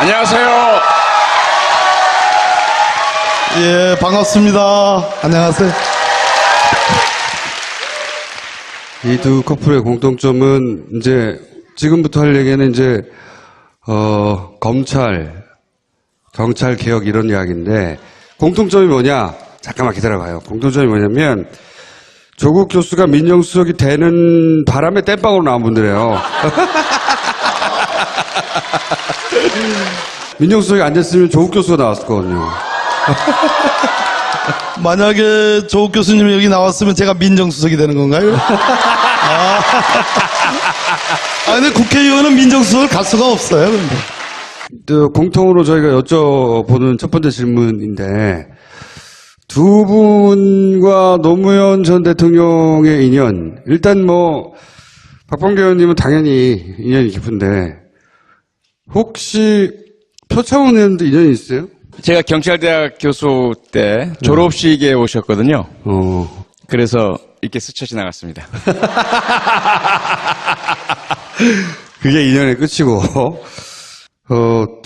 안녕하세요. 예, 반갑습니다. 안녕하세요. 이 두 커플의 공통점은 이제 지금부터 할 얘기는 이제 검찰, 경찰 개혁 이런 이야기인데 공통점이 뭐냐? 잠깐만 기다려봐요. 공통점이 뭐냐면 조국 교수가 민정수석이 되는 바람에 땜빵으로 나온 분들이에요. 민정수석이 안 됐으면 조국 교수가 나왔을 거거든요. 만약에 조국 교수님이 여기 나왔으면 제가 민정수석이 되는 건가요? 근데 국회의원은 민정수석을 갈 수가 없어요, 근데. 또 공통으로 저희가 여쭤보는 첫 번째 질문인데 두 분과 노무현 전 대통령의 인연, 일단 뭐 박범계 의원님은 당연히 인연이 깊은데 혹시 표창원 의원도 인연이 있어요? 제가 경찰대학 교수 때 졸업식에 오셨거든요. 그래서 이렇게 스쳐 지나갔습니다. 그게 인연의 끝이고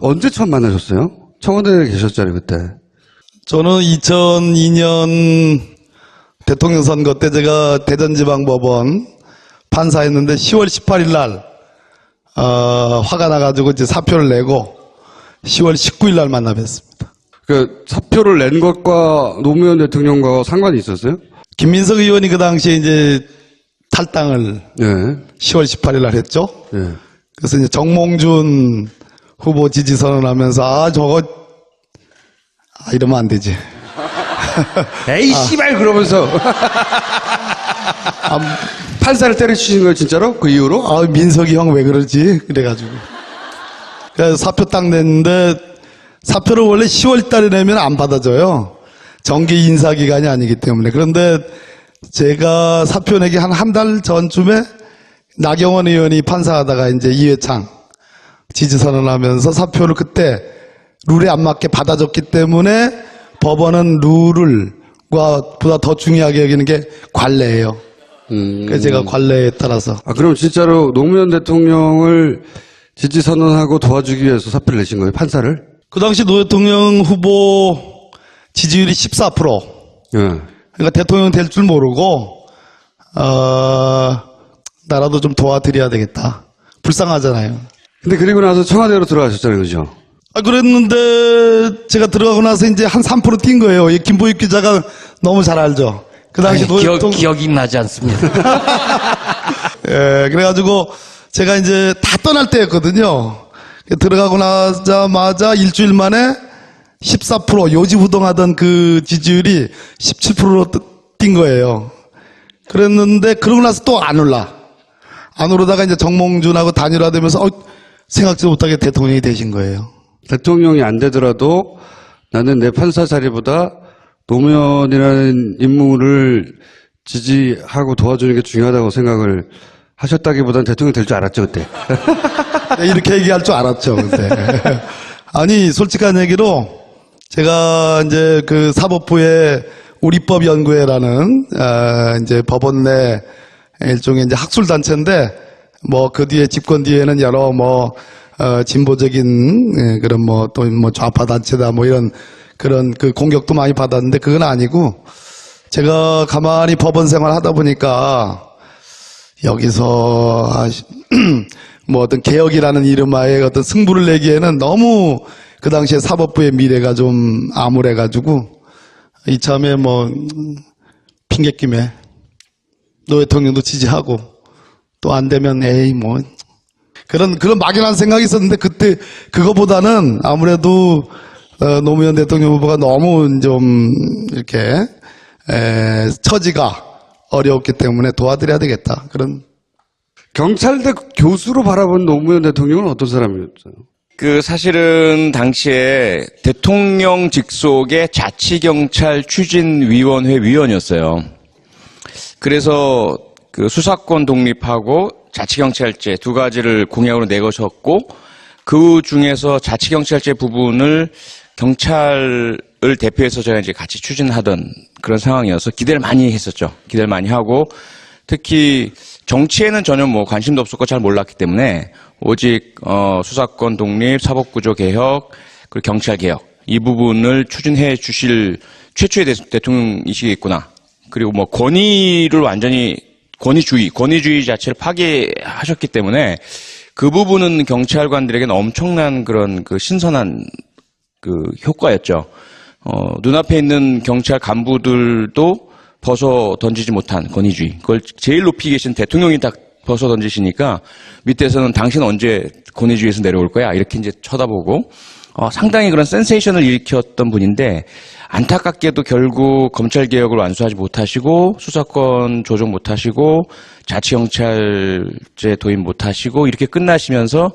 언제 처음 만나셨어요? 청와대에 계셨잖아요 그때. 저는 2002년 대통령 선거 때 제가 대전지방법원 판사했는데 10월 18일 날 화가 나가지고 이제 사표를 내고 10월 19일 날 만나 뵀습니다. 그 사표를 낸 것과 노무현 대통령과 상관이 있었어요? 김민석 의원이 그 당시에 이제 탈당을 네. 10월 18일 날 했죠. 네. 그래서 이제 정몽준 후보 지지 선언하면서 저거 이러면 안 되지. 에이 씨발 그러면서 판사를 때려치신 거예요 진짜로? 그 이후로? 민석이 형 왜 그러지? 그래가지고 그래서 사표 딱 냈는데 사표를 원래 10월 달에 내면 안 받아줘요. 정기 인사 기간이 아니기 때문에. 그런데 제가 사표 내기 한 달 전쯤에 나경원 의원이 판사하다가 이제 이회창 지지 선언하면서 사표를 그때 룰에 안 맞게 받아줬기 때문에 법원은 룰과 보다 더 중요하게 여기는 게 관례예요. 그래서 제가 관례에 따라서. 그럼 진짜로 노무현 대통령을 지지 선언하고 도와주기 위해서 사표를 내신 거예요? 판사를? 그 당시 노 대통령 후보 지지율이 14%. 예. 그러니까 대통령 될 줄 모르고 나라도 좀 도와드려야 되겠다. 불쌍하잖아요. 근데 그리고 나서 청와대로 들어가셨잖아요, 그죠? 그랬는데 제가 들어가고 나서 이제 한 3% 뛴 거예요. 이 김보익 기자가 너무 잘 알죠. 그 당시 기억이 나지 않습니다. 예, 그래가지고 제가 이제 다 떠날 때였거든요. 들어가고 나자마자 일주일 만에 14% 요지부동하던 그 지지율이 17%로 뛴 거예요. 그랬는데 그러고 나서 또 안 올라. 안 오르다가 이제 정몽준하고 단일화되면서 생각지도 못하게 대통령이 되신 거예요. 대통령이 안 되더라도 나는 내 판사 자리보다 노무현이라는 인물을 지지하고 도와주는 게 중요하다고 생각을 하셨다기보다는 대통령 될 줄 알았죠, 그때. 이렇게 얘기할 줄 알았죠, 그때. 아니, 솔직한 얘기로 제가 이제 그 사법부의 우리법연구회라는 이제 법원 내 일종의 이제 학술단체인데 뭐 그 뒤에 집권 뒤에는 여러 뭐 진보적인 그런 뭐 또 뭐 좌파 단체다 뭐 이런 그런 그 공격도 많이 받았는데 그건 아니고 제가 가만히 법원 생활 하다 보니까 여기서 뭐 어떤 개혁이라는 이름하에 어떤 승부를 내기에는 너무 그 당시에 사법부의 미래가 좀 암울해가지고 이참에 뭐 핑계김에 노 대통령도 지지하고 또 안 되면 에이 뭐 그런 막연한 생각이 있었는데 그때 그거보다는 아무래도 노무현 대통령 후보가 너무 좀 이렇게 처지가 어려웠기 때문에 도와드려야 되겠다. 그런. 경찰대 교수로 바라본 노무현 대통령은 어떤 사람이었어요? 사실은 당시에 대통령 직속의 자치경찰 추진위원회 위원이었어요. 그래서 그 수사권 독립하고 자치경찰제 두 가지를 공약으로 내거셨고 그 중에서 자치경찰제 부분을 경찰을 대표해서 저희가 이제 같이 추진하던 그런 상황이어서 기대를 많이 했었죠. 기대를 많이 하고 특히 정치에는 전혀 뭐 관심도 없었고 잘 몰랐기 때문에 오직 수사권 독립, 사법구조 개혁, 그리고 경찰 개혁 이 부분을 추진해 주실 최초의 대통령이시겠구나. 그리고 뭐 권위를 완전히 권위주의 자체를 파괴하셨기 때문에 그 부분은 경찰관들에게는 엄청난 그런 그 신선한 그 효과였죠. 눈앞에 있는 경찰 간부들도 벗어 던지지 못한 권위주의. 그걸 제일 높이 계신 대통령이 딱 벗어 던지시니까 밑에서는 당신 언제 권위주의에서 내려올 거야? 이렇게 이제 쳐다보고 상당히 그런 센세이션을 일으켰던 분인데 안타깝게도 결국 검찰개혁을 완수하지 못하시고 수사권 조정 못하시고 자치경찰제 도입 못하시고 이렇게 끝나시면서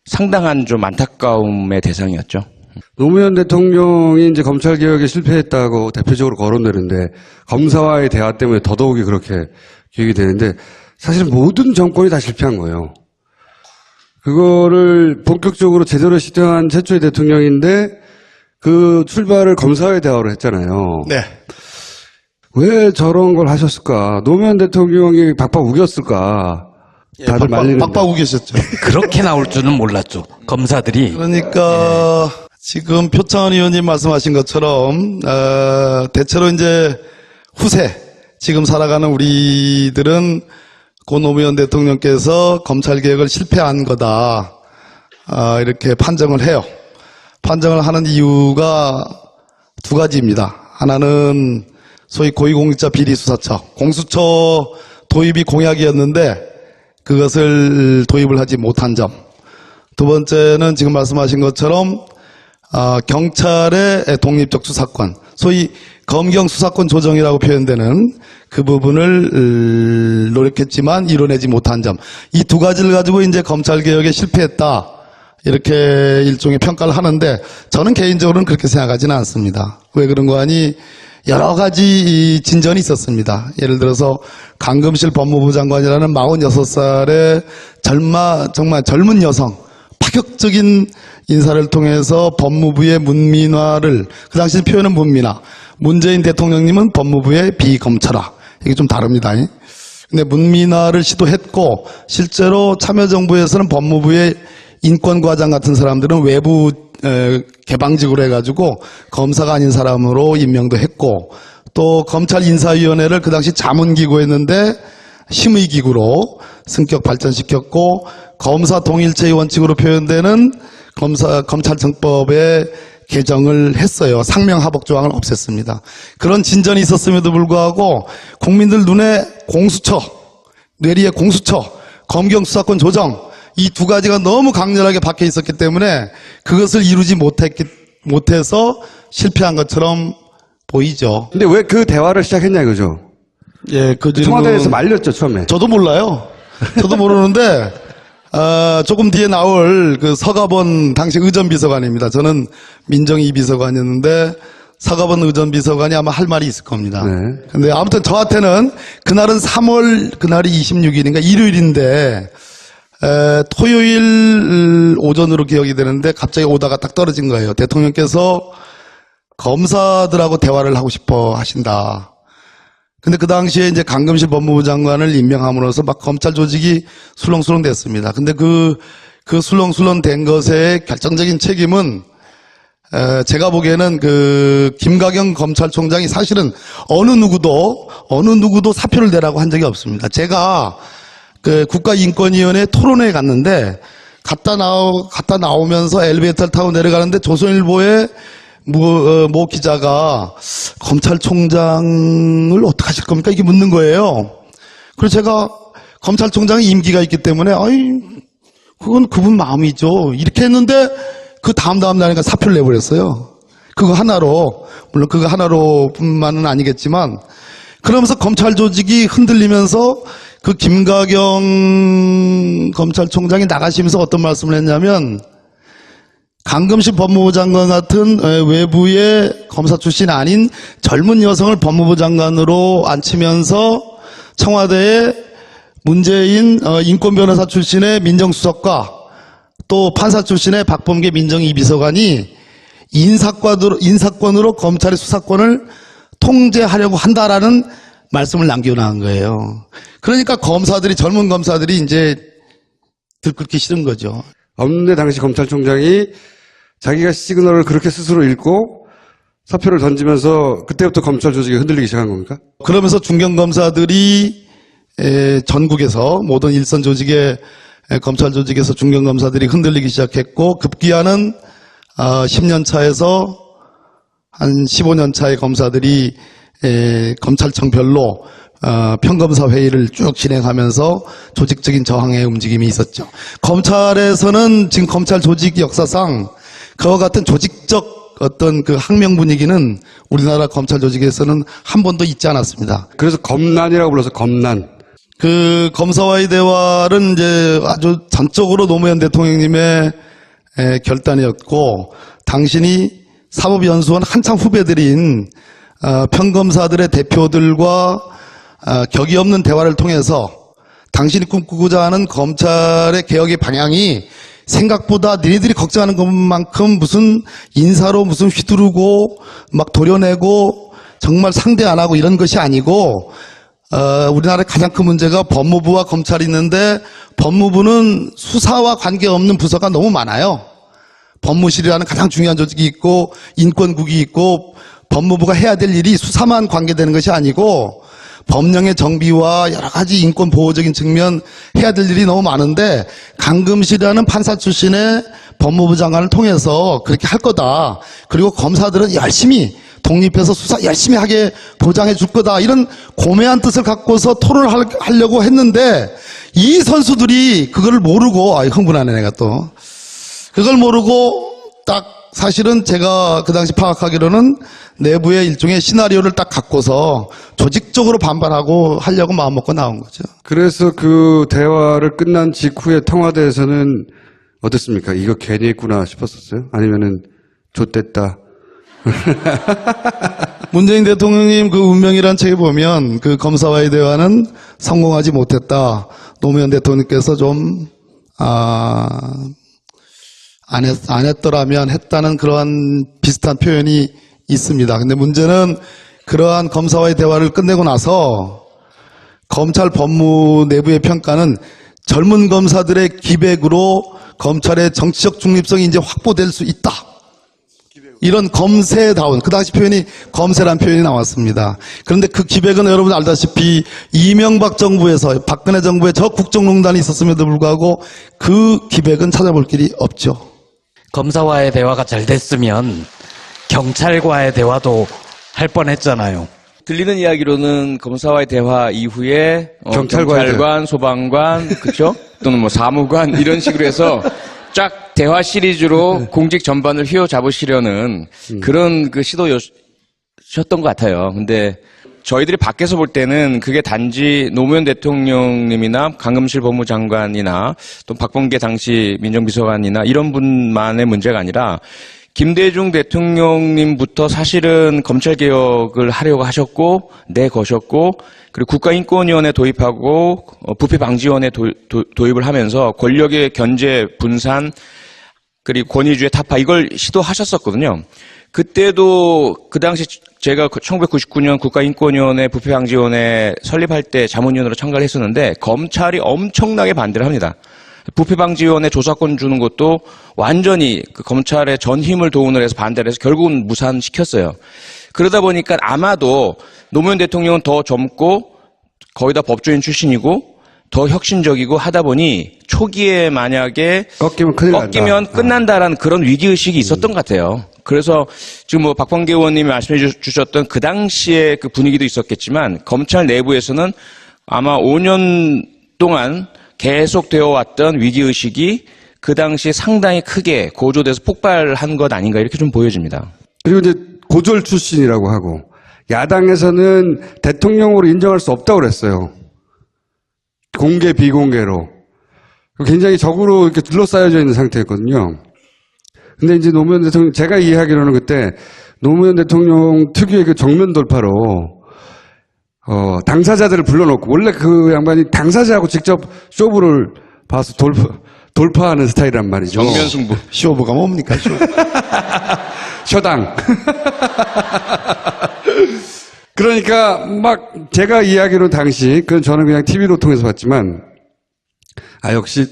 상당한 좀 안타까움의 대상이었죠. 노무현 대통령이 이제 검찰개혁에 실패했다고 대표적으로 거론되는데 검사와의 대화 때문에 더더욱이 그렇게 기억이 되는데 사실 모든 정권이 다 실패한 거예요. 그거를 본격적으로 제대로 시도한 최초의 대통령인데 그 출발을 검사와의 대화로 했잖아요. 네. 왜 저런 걸 하셨을까? 노무현 대통령이 박박 우겼을까? 다들 말리는. 박박 우기셨죠. 그렇게 나올 줄은 몰랐죠. 검사들이. 그러니까 지금 표창원 의원님 말씀하신 것처럼 대체로 이제 후세 지금 살아가는 우리들은 고 노무현 대통령께서 검찰개혁을 실패한 거다 이렇게 판정을 해요. 판정을 하는 이유가 두 가지입니다. 하나는 소위 고위공직자 비리수사처 공수처 도입이 공약이었는데 그것을 도입을 하지 못한 점. 두 번째는 지금 말씀하신 것처럼 경찰의 독립적 수사권, 소위 검경 수사권 조정이라고 표현되는 그 부분을 노력했지만 이뤄내지 못한 점. 이 두 가지를 가지고 이제 검찰개혁에 실패했다. 이렇게 일종의 평가를 하는데 저는 개인적으로는 그렇게 생각하지는 않습니다. 왜 그런 거 아니? 여러 가지 진전이 있었습니다. 예를 들어서 강금실 법무부 장관이라는 46살의 정말 젊은 여성, 파격적인 인사를 통해서 법무부의 문민화를, 그 당시 표현은 문민화, 문재인 대통령님은 법무부의 비검찰화, 이게 좀 다릅니다. 근데 문민화를 시도했고 실제로 참여정부에서는 법무부의 인권과장 같은 사람들은 외부 개방직으로 해가지고 검사가 아닌 사람으로 임명도 했고 또 검찰 인사위원회를 그 당시 자문기구였는데 심의기구로 승격 발전시켰고 검사 동일체의 원칙으로 표현되는 검찰청법의 개정을 했어요. 상명하복 조항을 없앴습니다. 그런 진전이 있었음에도 불구하고 국민들 눈에 공수처, 뇌리에 공수처, 검경수사권 조정 이 두 가지가 너무 강렬하게 박혀 있었기 때문에 그것을 이루지 못해서 실패한 것처럼 보이죠. 근데 왜 그 대화를 시작했냐 이거죠. 예, 청와대에서 말렸죠 처음에. 저도 몰라요. 저도 모르는데 조금 뒤에 나올 그 서가번 당시 의전비서관입니다. 저는 민정위 비서관이었는데 서가번 의전비서관이 아마 할 말이 있을 겁니다. 네. 근데 아무튼 저한테는 그날은 3월 그날이 26일인가 일요일인데 토요일 오전으로 기억이 되는데 갑자기 오다가 딱 떨어진 거예요. 대통령께서 검사들하고 대화를 하고 싶어 하신다. 근데 그 당시에 이제 강금실 법무부 장관을 임명함으로써 막 검찰 조직이 술렁술렁 됐습니다. 근데 그 술렁술렁 된 것의 결정적인 책임은 제가 보기에는 그 김가경 검찰총장이 사실은 어느 누구도 사표를 내라고 한 적이 없습니다. 제가 그 국가인권위원회 토론회에 갔는데 갔다 나오면서 엘리베이터를 타고 내려가는데 조선일보의 모 기자가 검찰총장을 어떻게 하실 겁니까? 이렇게 묻는 거예요. 그래서 제가 검찰총장이 임기가 있기 때문에 그건 그분 마음이죠. 이렇게 했는데 그 다음 날이니까 사표를 내버렸어요. 그거 하나로, 물론 그거 하나로뿐만은 아니겠지만 그러면서 검찰 조직이 흔들리면서 그 김가경 검찰총장이 나가시면서 어떤 말씀을 했냐면 강금실 법무부 장관 같은 외부의 검사 출신이 아닌 젊은 여성을 법무부 장관으로 앉히면서 청와대에 문재인 인권변호사 출신의 민정수석과 또 판사 출신의 박범계 민정위 비서관이 인사권으로 검찰의 수사권을 통제하려고 한다라는 말씀을 남겨놓은 거예요. 그러니까 검사들이, 젊은 검사들이 이제 들끓기 싫은 거죠. 없는데 당시 검찰총장이 자기가 시그널을 그렇게 스스로 읽고 사표를 던지면서 그때부터 검찰 조직이 흔들리기 시작한 겁니까? 그러면서 중견검사들이 전국에서 모든 일선 조직의 검찰 조직에서 중견검사들이 흔들리기 시작했고, 급기야는 10년 차에서 한 15년 차의 검사들이 검찰청별로 평검사 회의를 쭉 진행하면서 조직적인 저항의 움직임이 있었죠. 검찰에서는 지금 검찰 조직 역사상 그와 같은 조직적 어떤 그 항명 분위기는 우리나라 검찰 조직에서는 한 번도 있지 않았습니다. 그래서 검난이라고 불러서 검난. 그 검사와의 대화는 이제 아주 전적으로 노무현 대통령님의 결단이었고, 당신이 사법연수원 한창 후배들인 평검사들의 대표들과 격이 없는 대화를 통해서 당신이 꿈꾸고자 하는 검찰의 개혁의 방향이 생각보다 니네들이 걱정하는 것만큼 무슨 인사로 무슨 휘두르고 막 도려내고 정말 상대 안 하고 이런 것이 아니고, 우리나라의 가장 큰 문제가 법무부와 검찰이 있는데, 법무부는 수사와 관계없는 부서가 너무 많아요. 법무실이라는 가장 중요한 조직이 있고, 인권국이 있고, 법무부가 해야 될 일이 수사만 관계되는 것이 아니고 법령의 정비와 여러 가지 인권 보호적인 측면 해야 될 일이 너무 많은데, 강금실이라는 판사 출신의 법무부 장관을 통해서 그렇게 할 거다. 그리고 검사들은 열심히 독립해서 수사 열심히 하게 보장해 줄 거다. 이런 고매한 뜻을 갖고서 토론을 하려고 했는데, 이 선수들이 그걸 모르고, 흥분하네 내가 또. 그걸 모르고 딱 사실은 제가 그 당시 파악하기로는 내부의 일종의 시나리오를 딱 갖고서 조직적으로 반발하고 하려고 마음먹고 나온 거죠. 그래서 그 대화를 끝난 직후에 청와대에서는 어땠습니까? 이거 괜히 했구나 싶었었어요? 아니면은 좆됐다. 문재인 대통령님 그 운명이란 책에 보면 그 검사와의 대화는 성공하지 못했다. 노무현 대통령께서 좀 안 했더라면 했다는 그러한 비슷한 표현이 있습니다. 근데 문제는 그러한 검사와의 대화를 끝내고 나서 검찰 법무 내부의 평가는 젊은 검사들의 기백으로 검찰의 정치적 중립성이 이제 확보될 수 있다. 이런 검세다운, 그 당시 표현이 검세란 표현이 나왔습니다. 그런데 그 기백은 여러분 알다시피 이명박 정부에서, 박근혜 정부에 저 국정농단이 있었음에도 불구하고 그 기백은 찾아볼 길이 없죠. 검사와의 대화가 잘 됐으면 경찰과의 대화도 할 뻔했잖아요. 들리는 이야기로는 검사와의 대화 이후에 경찰과의 경찰관, 소방관, 그렇죠? 또는 뭐 사무관 이런 식으로 해서 쫙 대화 시리즈로 공직 전반을 휘어잡으시려는 그런 그 시도였던 것 같아요. 근데 저희들이 밖에서 볼 때는 그게 단지 노무현 대통령님이나 강금실 법무장관이나 또 박범계 당시 민정비서관이나 이런 분만의 문제가 아니라 김대중 대통령님부터 사실은 검찰개혁을 하려고 하셨고 내거셨고, 그리고 국가인권위원회 도입하고 부패방지위원회 도입을 하면서 권력의 견제 분산 그리고 권위주의 타파 이걸 시도하셨었거든요. 그때도 그 당시 제가 1999년 국가인권위원회 부패방지위원회 설립할 때 자문위원으로 참가를 했었는데 검찰이 엄청나게 반대를 합니다. 부패방지위원회 조사권 주는 것도 완전히 그 검찰의 전 힘을 동원을 해서 반대를 해서 결국은 무산시켰어요. 그러다 보니까 아마도 노무현 대통령은 더 젊고 거의 다 법조인 출신이고 더 혁신적이고 하다 보니 초기에 만약에 꺾이면 큰일 난다. 꺾이면 끝난다라는 그런 위기의식이 있었던 것 같아요. 그래서 지금 뭐 박범계 의원님이 말씀해 주셨던 그 당시에 그 분위기도 있었겠지만 검찰 내부에서는 아마 5년 동안 계속되어 왔던 위기의식이 그 당시 상당히 크게 고조돼서 폭발한 것 아닌가 이렇게 좀 보여집니다. 그리고 이제 고졸 출신이라고 하고 야당에서는 대통령으로 인정할 수 없다고 그랬어요. 공개 비공개로. 굉장히 적으로 이렇게 둘러싸여져 있는 상태였거든요. 근데 이제 노무현 대통령, 제가 이해하기로는 그때 노무현 대통령 특유의 그 정면 돌파로 당사자들을 불러놓고, 원래 그 양반이 당사자하고 직접 쇼부를 봐서 돌파하는 스타일이란 말이죠. 정면 승부. 쇼부가 뭡니까, 쇼부? 쇼당. 그러니까 막 제가 이야기로 당시 저는 그냥 TV로 통해서 봤지만 역시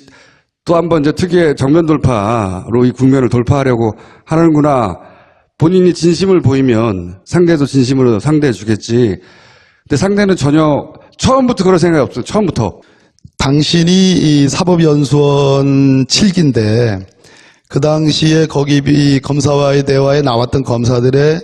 또 한 번 이제 특유의 정면 돌파로 이 국면을 돌파하려고 하는구나. 본인이 진심을 보이면 상대도 진심으로 상대해 주겠지. 근데 상대는 전혀 처음부터 그런 생각이 없어요. 처음부터. 당신이 이 사법연수원 7기인데 그 당시에 거기 검사와의 대화에 나왔던 검사들의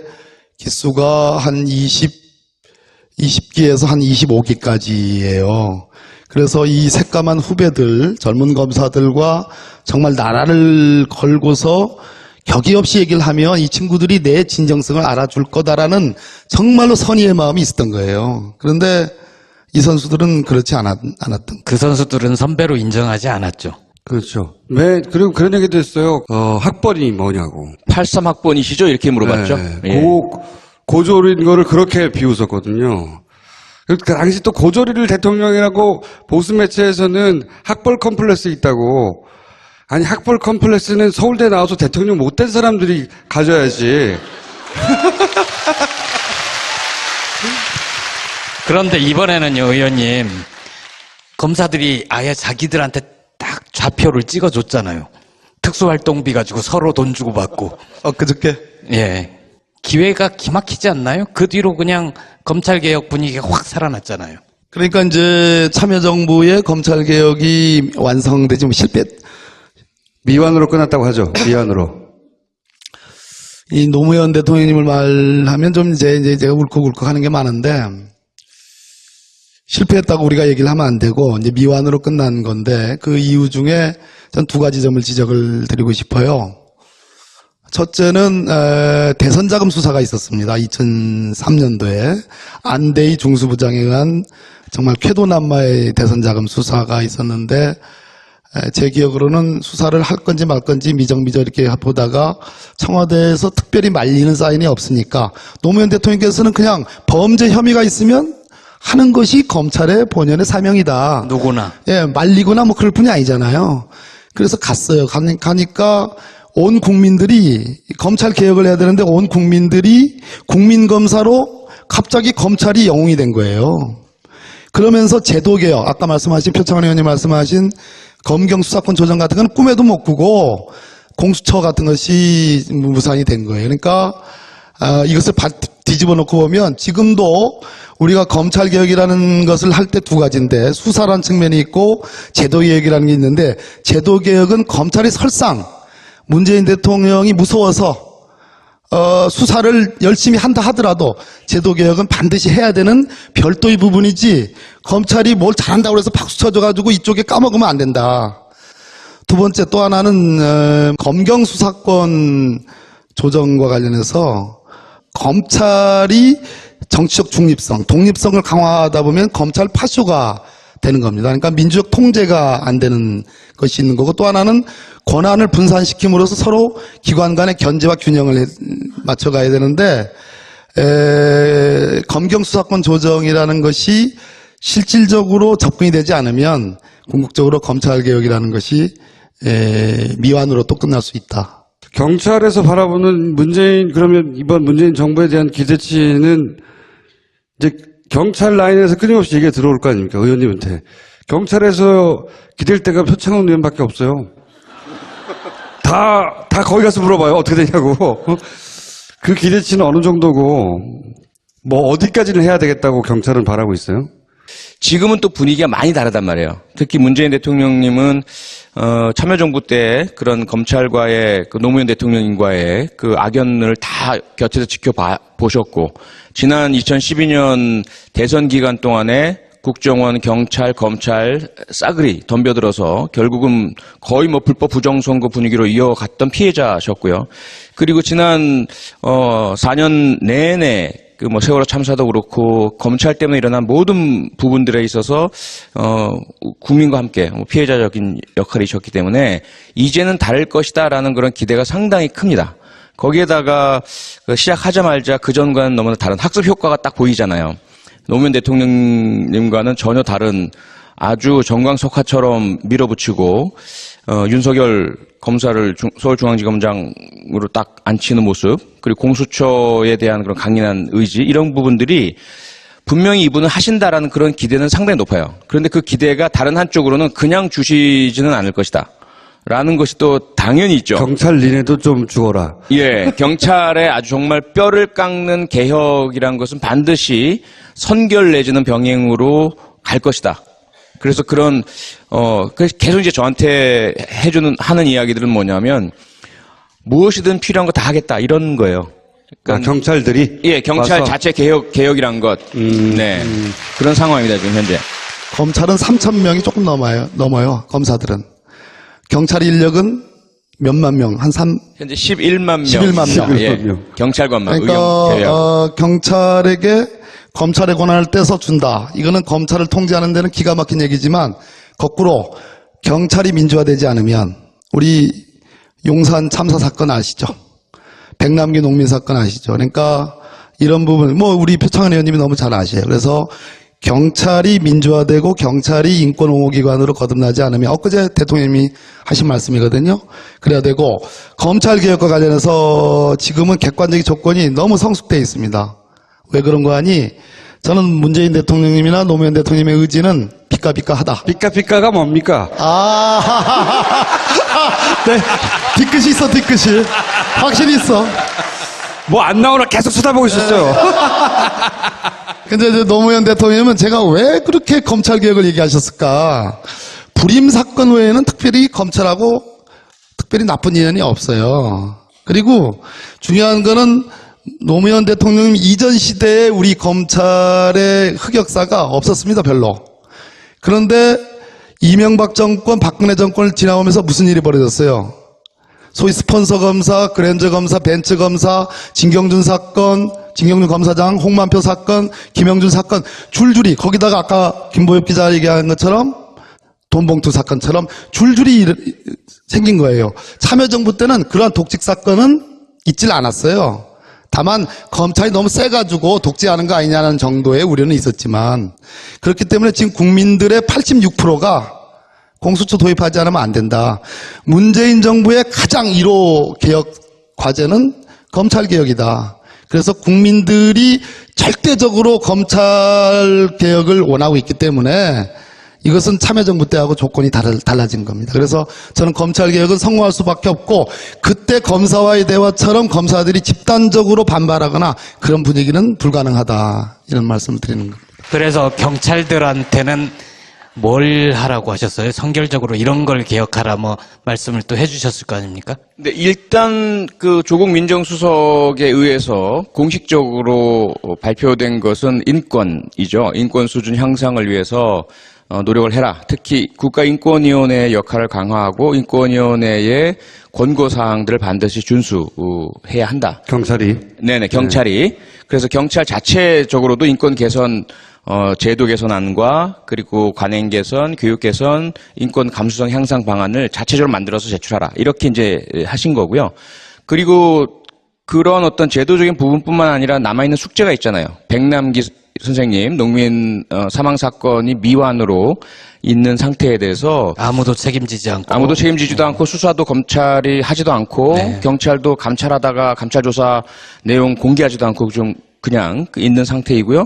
기수가 한 20기에서 한 25기까지예요. 그래서 이 새까만 후배들, 젊은 검사들과 정말 나라를 걸고서 격이 없이 얘기를 하면 이 친구들이 내 진정성을 알아줄 거다라는 정말로 선의의 마음이 있었던 거예요. 그런데 이 선수들은 그렇지 않았던. 그 선수들은 선배로 인정하지 않았죠. 그렇죠. 그리고 그런 얘기도 했어요. 학번이 뭐냐고. 83학번이시죠? 이렇게 물어봤죠. 네. 예. 고졸인 거를 그렇게 비웃었거든요. 그 당시 또 고졸이를 대통령이라고 보수 매체에서는 학벌 컴플렉스 있다고. 아니 학벌 컴플렉스는 서울대 나와서 대통령 못된 사람들이 가져야지. 그런데 이번에는요, 의원님. 검사들이 아예 자기들한테 딱 좌표를 찍어줬잖아요. 특수활동비 가지고 서로 돈 주고 받고. 그저께 예. 기회가 기막히지 않나요? 그 뒤로 그냥 검찰개혁 분위기가 확 살아났잖아요. 그러니까 이제 참여정부의 검찰개혁이 완성되지 실패. 미완으로 끝났다고 하죠. 미완으로. 이 노무현 대통령님을 말하면 좀 이제 제가 울컥울컥 하는 게 많은데 실패했다고 우리가 얘기를 하면 안 되고 이제 미완으로 끝난 건데 그 이유 중에 전 두 가지 점을 지적을 드리고 싶어요. 첫째는 대선자금 수사가 있었습니다. 2003년도에 안대희 중수부장에 의한 정말 쾌도난마의 대선자금 수사가 있었는데 제 기억으로는 수사를 할 건지 말 건지 미정미정 이렇게 보다가 청와대에서 특별히 말리는 사인이 없으니까 노무현 대통령께서는 그냥 범죄 혐의가 있으면 하는 것이 검찰의 본연의 사명이다. 누구나. 예, 말리거나 뭐 그럴 뿐이 아니잖아요. 그래서 갔어요. 가니까 온 국민들이 검찰 개혁을 해야 되는데 온 국민들이 국민검사로 갑자기 검찰이 영웅이 된 거예요. 그러면서 제도개혁, 아까 말씀하신 표창원 의원님 말씀하신 검경 수사권 조정 같은 건 꿈에도 못 꾸고 공수처 같은 것이 무산이 된 거예요. 그러니까 이것을 뒤집어 놓고 보면 지금도 우리가 검찰개혁이라는 것을 할 때 두 가지인데 수사라는 측면이 있고 제도개혁이라는 게 있는데 제도개혁은 검찰이 설상 문재인 대통령이 무서워서 수사를 열심히 한다 하더라도 제도개혁은 반드시 해야 되는 별도의 부분이지 검찰이 뭘 잘한다고 해서 박수 쳐줘가지고 이쪽에 까먹으면 안 된다. 두 번째 또 하나는 검경 수사권 조정과 관련해서 검찰이 정치적 중립성, 독립성을 강화하다 보면 검찰 파쇼가 되는 겁니다. 그러니까 민주적 통제가 안 되는 것이 있는 거고 또 하나는 권한을 분산시킴으로써 서로 기관 간의 견제와 균형을 맞춰가야 되는데 검경 수사권 조정이라는 것이 실질적으로 접근이 되지 않으면 궁극적으로 검찰개혁이라는 것이 미완으로 또 끝날 수 있다. 경찰에서 바라보는 그러면 이번 문재인 정부에 대한 기대치는 이제 경찰 라인에서 끊임없이 얘기가 들어올 거 아닙니까? 의원님한테. 경찰에서 기댈 때가 표창원 의원밖에 없어요. 다 거기 가서 물어봐요. 어떻게 되냐고. 그 기대치는 어느 정도고, 뭐 어디까지는 해야 되겠다고 경찰은 바라고 있어요? 지금은 또 분위기가 많이 다르단 말이에요. 특히 문재인 대통령님은 참여정부 때 그런 검찰과의 그 노무현 대통령과의 그 악연을 다 곁에서 지켜보셨고 지난 2012년 대선 기간 동안에 국정원, 경찰, 검찰 싸그리 덤벼들어서 결국은 거의 뭐 불법 부정선거 분위기로 이어갔던 피해자셨고요. 그리고 지난 4년 내내 그 뭐 세월호 참사도 그렇고 검찰 때문에 일어난 모든 부분들에 있어서 국민과 함께 피해자적인 역할이셨기 때문에 이제는 다를 것이다라는 그런 기대가 상당히 큽니다. 거기에다가 시작하자마자 그 전과는 너무나 다른 학습 효과가 딱 보이잖아요. 노무현 대통령님과는 전혀 다른 아주 정광석화처럼 밀어붙이고 윤석열 검사를 서울중앙지검장으로 딱 앉히는 모습, 그리고 공수처에 대한 그런 강인한 의지, 이런 부분들이 분명히 이분은 하신다라는 그런 기대는 상당히 높아요. 그런데 그 기대가 다른 한쪽으로는 그냥 주시지는 않을 것이다 라는 것이 또 당연히 있죠. 경찰 니네도 좀 죽어라. 예, 경찰의 아주 정말 뼈를 깎는 개혁이란 것은 반드시 선결 내지는 병행으로 갈 것이다. 그래서 그런 그래서 계속 이제 저한테 하는 이야기들은 뭐냐면 무엇이든 필요한 거 다 하겠다 이런 거예요. 그러니까 경찰들이 예, 경찰 와서. 자체 개혁이란 것. 네. 그런 상황입니다, 지금 현재. 검찰은 3,000명이 조금 넘어요. 검사들은. 경찰 인력은 몇만 명, 현재 11만 명. 11만 명. 11만 예. 명. 경찰관만 그러니까 의경 개혁. 경찰에게 검찰의 권한을 떼서 준다. 이거는 검찰을 통제하는 데는 기가 막힌 얘기지만 거꾸로 경찰이 민주화되지 않으면 우리 용산 참사 사건 아시죠? 백남기 농민 사건 아시죠? 그러니까 이런 부분 뭐 우리 표창원 의원님이 너무 잘 아셔요. 그래서 경찰이 민주화되고 경찰이 인권옹호기관으로 거듭나지 않으면 엊그제 대통령님이 하신 말씀이거든요. 그래야 되고 검찰개혁과 관련해서 지금은 객관적인 조건이 너무 성숙되어 있습니다. 왜 그런 거 아니? 저는 문재인 대통령님이나 노무현 대통령님의 의지는 피카피카하다. 삐까삐까가 뭡니까? 네, 뒤끝이 있어, 뒤끝이. 확실히 있어. 뭐 안 나오나 계속 쳐다보고 있었어요. 근데 이제 노무현 대통령님은 제가 왜 그렇게 검찰개혁을 얘기하셨을까? 불임 사건 외에는 특별히 검찰하고 특별히 나쁜 인연이 없어요. 그리고 중요한 거는 노무현 대통령 이전 시대에 우리 검찰의 흑역사가 없었습니다, 별로. 그런데 이명박 정권, 박근혜 정권을 지나오면서 무슨 일이 벌어졌어요? 소위 스폰서 검사, 그랜저 검사, 벤츠 검사, 진경준 사건, 진경준 검사장, 홍만표 사건, 김영준 사건, 줄줄이, 거기다가 아까 김보엽 기자 얘기한 것처럼 돈봉투 사건처럼 줄줄이 생긴 거예요. 참여정부 때는 그러한 독직 사건은 있질 않았어요. 다만 검찰이 너무 세가지고 독재하는 거 아니냐는 정도의 우려는 있었지만 그렇기 때문에 지금 국민들의 86%가 공수처 도입하지 않으면 안 된다. 문재인 정부의 가장 1호 개혁 과제는 검찰개혁이다. 그래서 국민들이 절대적으로 검찰개혁을 원하고 있기 때문에 이것은 참여정부 때하고 조건이 달라진 겁니다. 그래서 저는 검찰개혁은 성공할 수밖에 없고 그때 검사와의 대화처럼 검사들이 집단적으로 반발하거나 그런 분위기는 불가능하다. 이런 말씀을 드리는 겁니다. 그래서 경찰들한테는 뭘 하라고 하셨어요? 선결적으로 이런 걸 개혁하라 뭐 말씀을 또 해주셨을 거 아닙니까? 네, 일단 그 조국 민정수석에 의해서 공식적으로 발표된 것은 인권이죠. 인권 수준 향상을 위해서 노력을 해라. 특히 국가인권위원회의 역할을 강화하고 인권위원회의 권고사항들을 반드시 준수해야 한다. 경찰이. 네네, 경찰이. 그래서 경찰 자체적으로도 인권 개선, 제도 개선안과 그리고 관행 개선, 교육 개선, 인권 감수성 향상 방안을 자체적으로 만들어서 제출하라. 이렇게 이제 하신 거고요. 그리고 그런 어떤 제도적인 부분뿐만 아니라 남아있는 숙제가 있잖아요. 백남기 선생님 농민 사망 사건이 미완으로 있는 상태에 대해서 아무도 책임지지 않고 아무도 책임지지도 않고 수사도 검찰이 하지도 않고 네. 경찰도 감찰하다가 감찰 조사 내용 공개하지도 않고 좀 그냥 있는 상태이고요.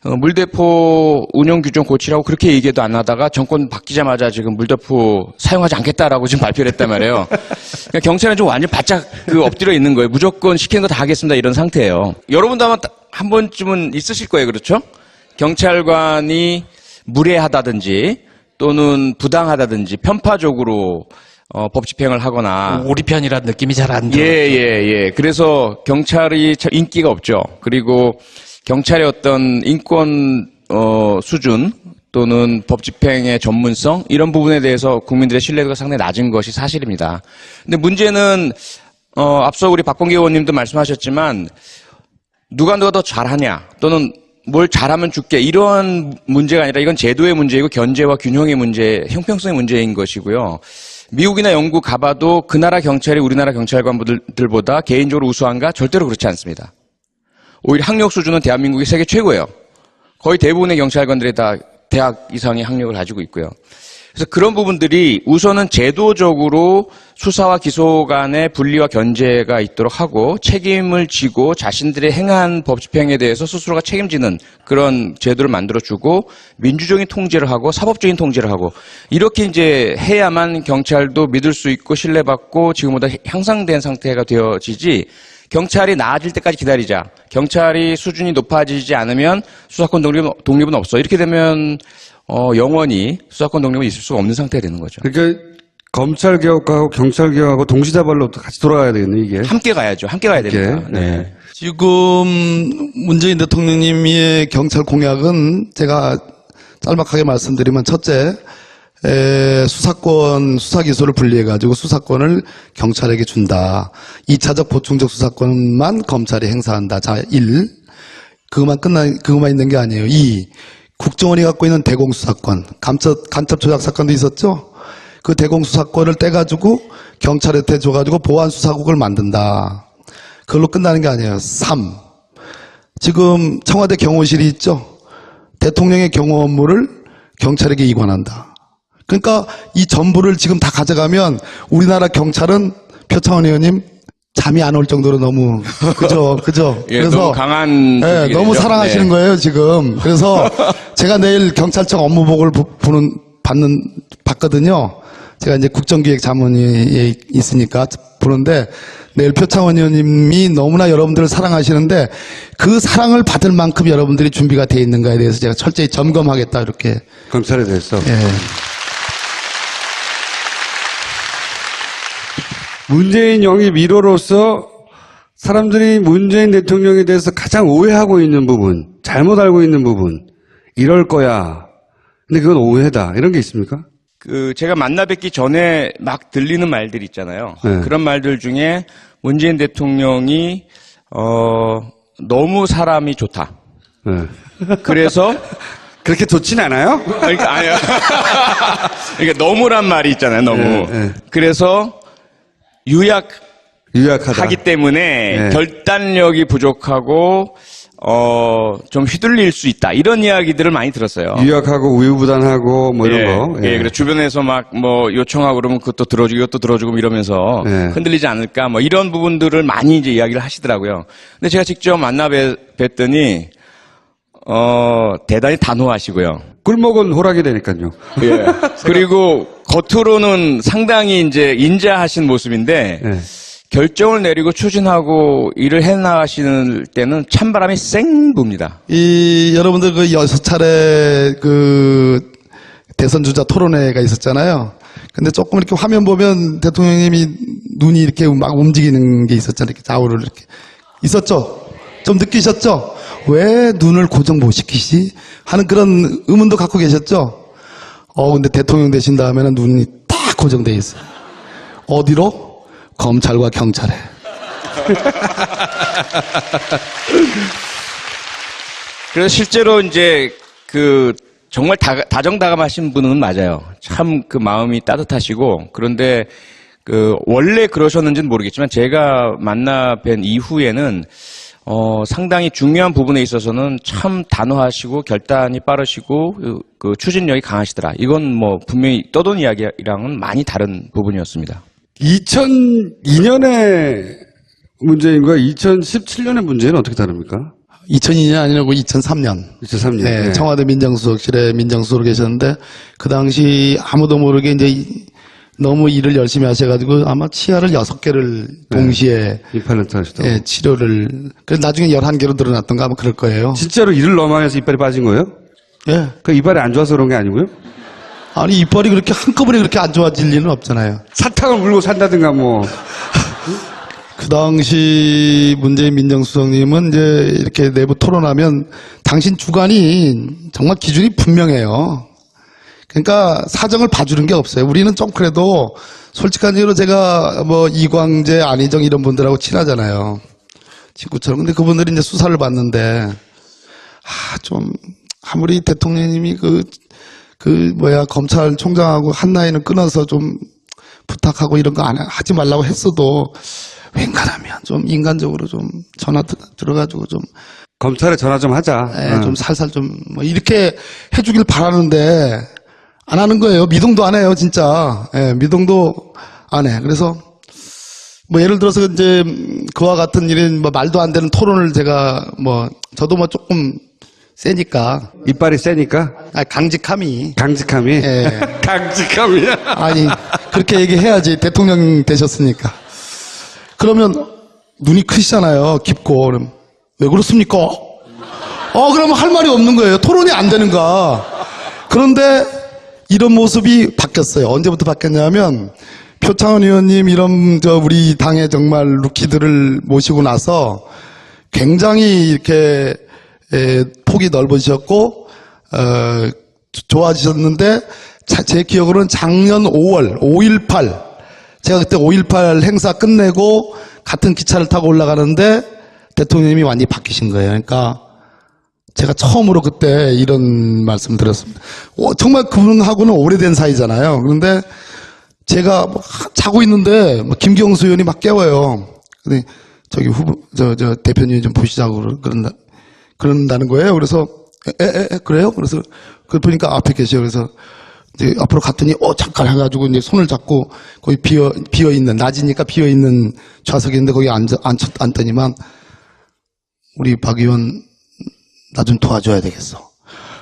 물대포 운영 규정 고치라고 그렇게 얘기도 안 하다가 정권 바뀌자마자 지금 물대포 사용하지 않겠다라고 지금 발표를 했단 말이에요. 그러니까 경찰은 좀 완전 바짝 엎드려 있는 거예요. 무조건 시키는 거 다 하겠습니다 이런 상태예요. 여러분도 아마 한 번쯤은 있으실 거예요, 그렇죠? 경찰관이 무례하다든지 또는 부당하다든지 편파적으로 법 집행을 하거나 우리 편이라는 느낌이 잘 안 들어요. 예. 그래서 경찰이 참 인기가 없죠. 그리고 경찰의 어떤 인권 수준 또는 법 집행의 전문성 이런 부분에 대해서 국민들의 신뢰도가 상당히 낮은 것이 사실입니다. 근데 문제는 앞서 우리 박범계 의원님도 말씀하셨지만 누가 더 잘하냐 또는 뭘 잘하면 줄게 이런 문제가 아니라 이건 제도의 문제이고 견제와 균형의 문제, 형평성의 문제인 것이고요. 미국이나 영국 가봐도 그 나라 경찰이 우리나라 경찰관들보다 개인적으로 우수한가? 절대로 그렇지 않습니다. 오히려 학력 수준은 대한민국이 세계 최고예요. 거의 대부분의 경찰관들이 다 대학 이상의 학력을 가지고 있고요. 그래서 그런 부분들이 우선은 제도적으로 수사와 기소 간의 분리와 견제가 있도록 하고 책임을 지고 자신들의 행한 법 집행에 대해서 스스로가 책임지는 그런 제도를 만들어주고 민주적인 통제를 하고 사법적인 통제를 하고 이렇게 이제 해야만 경찰도 믿을 수 있고 신뢰받고 지금보다 향상된 상태가 되어지지 경찰이 나아질 때까지 기다리자. 경찰이 수준이 높아지지 않으면 수사권 독립은 없어. 이렇게 되면 영원히 수사권 독립은 있을 수가 없는 상태가 되는 거죠. 그러니까 검찰 개혁하고 경찰 개혁하고 동시다발로 같이 돌아가야 되겠네 이게. 함께 가야죠. 함께 가야 됩니다. 이렇게. 네. 지금 문재인 대통령님의 경찰 공약은 제가 짤막하게 말씀드리면 첫째, 수사권, 수사기소를 분리해가지고 수사권을 경찰에게 준다. 2차적 보충적 수사권만 검찰이 행사한다. 자, 1. 그것만 있는 게 아니에요. 2. 국정원이 갖고 있는 대공수사권, 간첩 조작 사건도 있었죠? 그 대공수사권을 떼가지고 경찰한테 줘가지고 보안수사국을 만든다. 그걸로 끝나는 게 아니에요. 3. 지금 청와대 경호실이 있죠? 대통령의 경호 업무를 경찰에게 이관한다. 그러니까 이 전부를 지금 다 가져가면 우리나라 경찰은 표창원 의원님 잠이 안 올 정도로 너무 그죠. 예, 너무 강한 예, 너무 되죠? 사랑하시는 네. 거예요 지금. 그래서 제가 내일 경찰청 업무보고를 받거든요. 제가 이제 국정기획 자문위에 있으니까 보는데 내일 표창원 의원님이 너무나 여러분들을 사랑하시는데 그 사랑을 받을 만큼 여러분들이 준비가 돼 있는가에 대해서 제가 철저히 점검하겠다 이렇게. 검찰에 대해서. 예. 문재인 영입 1호로서 사람들이 문재인 대통령에 대해서 가장 오해하고 있는 부분, 잘못 알고 있는 부분, 이럴 거야. 근데 그건 오해다. 이런 게 있습니까? 제가 만나 뵙기 전에 막 들리는 말들 있잖아요. 네. 그런 말들 중에 문재인 대통령이 너무 사람이 좋다. 네. 그래서 그렇게 좋진 않아요? 그러니까 아니야. 그러니까 너무란 말이 있잖아요. 너무. 네. 그래서 유약하다. 하기 때문에 네. 결단력이 부족하고 좀 휘둘릴 수 있다. 이런 이야기들을 많이 들었어요. 유약하고 우유부단하고 뭐 이런 거. 예, 그래 주변에서 막 뭐 요청하고 그러면 그것도 들어주고 이것도 들어주고 이러면서 네. 흔들리지 않을까 뭐 이런 부분들을 많이 이제 이야기를 하시더라고요. 근데 제가 직접 만나 뵀더니 대단히 단호하시고요. 꿀먹은 호락이 되니까요. 예. 그리고 겉으로는 상당히 이제 인자하신 모습인데 네. 결정을 내리고 추진하고 일을 해나가시는 때는 찬바람이 쌩 붑니다. 여러분들 그 6차례 그 대선 주자 토론회가 있었잖아요. 근데 조금 이렇게 화면 보면 대통령님이 눈이 이렇게 막 움직이는 게 있었잖아요. 이렇게 좌우를 이렇게. 있었죠? 좀 느끼셨죠? 왜 눈을 고정 못 시키시? 하는 그런 의문도 갖고 계셨죠? 근데 대통령 되신 다음에는 눈이 딱 고정돼 있어요. 어디로? 검찰과 경찰에. 그래서 실제로 이제 정말 다정다감하신 분은 맞아요. 참 그 마음이 따뜻하시고 그런데 원래 그러셨는지는 모르겠지만 제가 만나 뵌 이후에는 상당히 중요한 부분에 있어서는 참 단호하시고 결단이 빠르시고 그 추진력이 강하시더라. 이건 뭐 분명히 떠도는 이야기랑은 많이 다른 부분이었습니다. 2002년의 문재인과 2017년의 문재인은 어떻게 다릅니까? 2002년 아니라고 2003년. 2003년. 네, 청와대 민정수석실에 민정수석으로 계셨는데 그 당시 아무도 모르게 이제 너무 일을 열심히 하셔가지고 아마 치아를 6개를 동시에 임플란트 하시다고. 예, 치료를 그래서 나중에 11개로 늘어났던가 아마 그럴 거예요. 진짜로 일을 너무 많이 해서 이빨이 빠진 거예요? 예. 그 이빨이 안 좋아서 그런 게 아니고요? 아니 이빨이 그렇게 한꺼번에 그렇게 안 좋아질 일은 없잖아요. 사탕을 물고 산다든가 뭐. 그 당시 문재인 민정수석님은 이제 이렇게 내부 토론하면 당신 주관이 정말 기준이 분명해요. 그러니까 사정을 봐주는 게 없어요. 우리는 좀 그래도 솔직한 이유로 제가 뭐 이광재, 안희정 이런 분들하고 친하잖아요. 친구처럼. 근데 그분들이 이제 수사를 받는데 좀 아무리 대통령님이 검찰총장하고 한 라인을 끊어서 좀 부탁하고 이런 거 하지 말라고 했어도 웬간하면 좀 인간적으로 좀 전화 들어가지고 좀 검찰에 전화 좀 하자. 예, 좀 살살 좀 뭐 이렇게 해주길 바라는데 안 하는 거예요. 미동도 안 해요, 진짜. 예, 미동도 안 해. 그래서 뭐 예를 들어서 이제 그와 같은 이런 뭐 말도 안 되는 토론을 제가 뭐 저도 뭐 조금 세니까 이빨이 세니까 강직함이 강직함이. 예. 강직함이야. 아니 그렇게 얘기해야지 대통령 되셨으니까. 그러면 눈이 크시잖아요. 깊고 그럼 왜 그렇습니까? 그러면 할 말이 없는 거예요. 토론이 안 되는가. 그런데 이런 모습이 바뀌었어요. 언제부터 바뀌었냐면 표창원 의원님 이런 우리 당의 정말 루키들을 모시고 나서 굉장히 이렇게 폭이 넓어지셨고 좋아지셨는데 제 기억으로는 작년 5월 5.18 제가 그때 5.18 행사 끝내고 같은 기차를 타고 올라가는데 대통령님이 완전히 바뀌신 거예요. 그러니까 제가 처음으로 그때 이런 말씀 드렸습니다. 정말 그분하고는 오래된 사이잖아요. 그런데 제가 자고 있는데 김경수 의원이 막 깨워요. 근데 저기 저 대표님 좀 보시자고 그런다는 거예요. 그래서 그래요? 그래서 그 보니까 앞에 계셔요. 그래서 이제 앞으로 갔더니 잠깐 해가지고 이제 손을 잡고 거기 비어 있는 낮이니까 비어 있는 좌석이 있는데 거기 앉더니만 우리 박 의원 나 좀 도와줘야 되겠어.